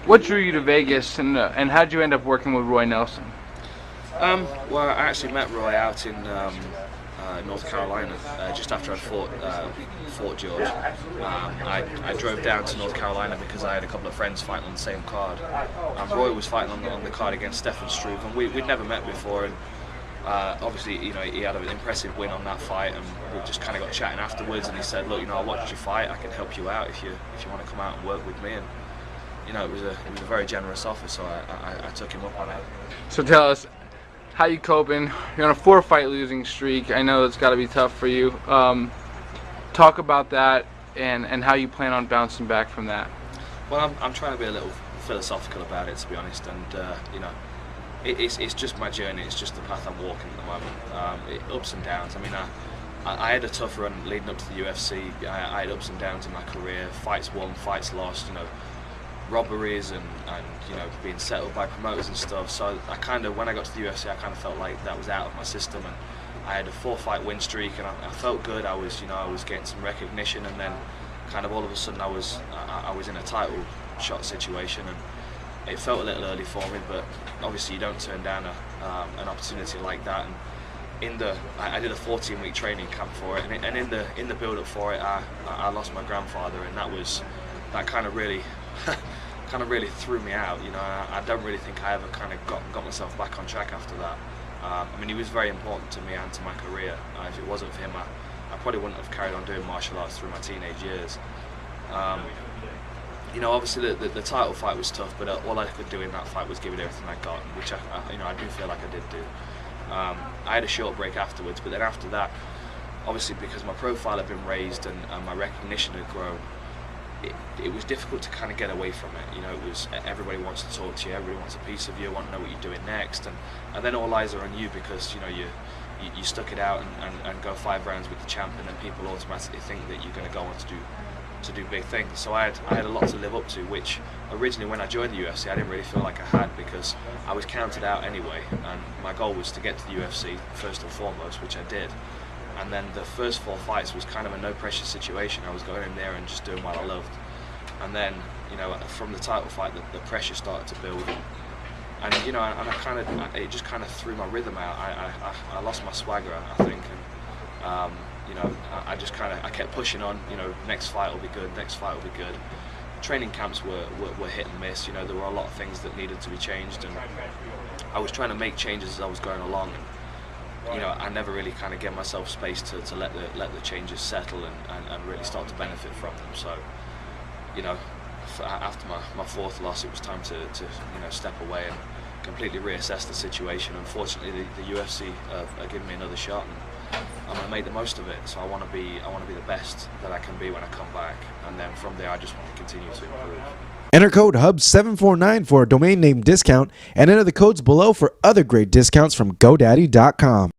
What drew you to Vegas, and how'd you end up working with Roy Nelson? Well, I actually met Roy out in North Carolina just after I fought George. I drove down to North Carolina because I had a couple of friends fighting on the same card. Roy was fighting on the card against Stefan Struve, and we'd never met before. And obviously, you know, he had an impressive win on that fight, and we just kind of got chatting afterwards. And he said, "Look, you know, I watched you fight. I can help you out if you want to come out and work with me." And you know, it was a very generous offer, so I took him up on it. So tell us, how you coping? You're on a 4-fight losing streak. I know it's got to be tough for you. Talk about that and how you plan on bouncing back from that. Well, I'm trying to be a little philosophical about it, to be honest, and you know, it's just my journey. It's just the path I'm walking at the moment. Ups and downs. I mean, I had a tough run leading up to the UFC. I had ups and downs in my career. Fights won, fights lost. You know, robberies and you know, being settled by promoters and stuff. So I kind of, when I got to the UFC, I kind of felt like that was out of my system, and I had a 4-fight win streak, and I felt good. I was getting some recognition, and then kind of all of a sudden I was in a title shot situation, and it felt a little early for me. But obviously you don't turn down an opportunity like that. And I did a 14-week training camp for it, and in the build up for it, I lost my grandfather, and that kind of really threw me out. You know, I don't really think I ever kind of got myself back on track after that. I mean, he was very important to me and to my career. If it wasn't for him, I probably wouldn't have carried on doing martial arts through my teenage years. You know, obviously the title fight was tough, but all I could do in that fight was give it everything I got, which I do feel like I did do. I had a short break afterwards, but then after that, obviously because my profile had been raised and my recognition had grown, it was difficult to kind of get away from it. You know, it was everybody wants to talk to you, everybody wants a piece of you, want to know what you're doing next, and then all eyes are on you because you know you stuck it out and go 5 rounds with the champ, and then people automatically think that you're going to go on to do big things. So I had a lot to live up to, which originally when I joined the UFC I didn't really feel like I had, because I was counted out anyway, and my goal was to get to the UFC first and foremost, which I did. And then the first 4 fights was kind of a no-pressure situation. I was going in there and just doing what I loved. And then, you know, from the title fight, the pressure started to build. And you know, it just kind of threw my rhythm out. I lost my swagger, I think. And you know, I kept pushing on. You know, next fight will be good. Next fight will be good. Training camps were hit and miss. You know, there were a lot of things that needed to be changed, and I was trying to make changes as I was going along. And, you know, I never really kind of gave myself space to let the changes settle and really start to benefit from them. So, you know, after my 4th loss, it was time to you know, step away and completely reassess the situation. Unfortunately, the UFC are giving me another shot, and I'm gonna make the most of it. So I want to be the best that I can be when I come back, and then from there I just want to continue to improve. Enter code HUB749 for a domain name discount, and enter the codes below for other great discounts from GoDaddy.com.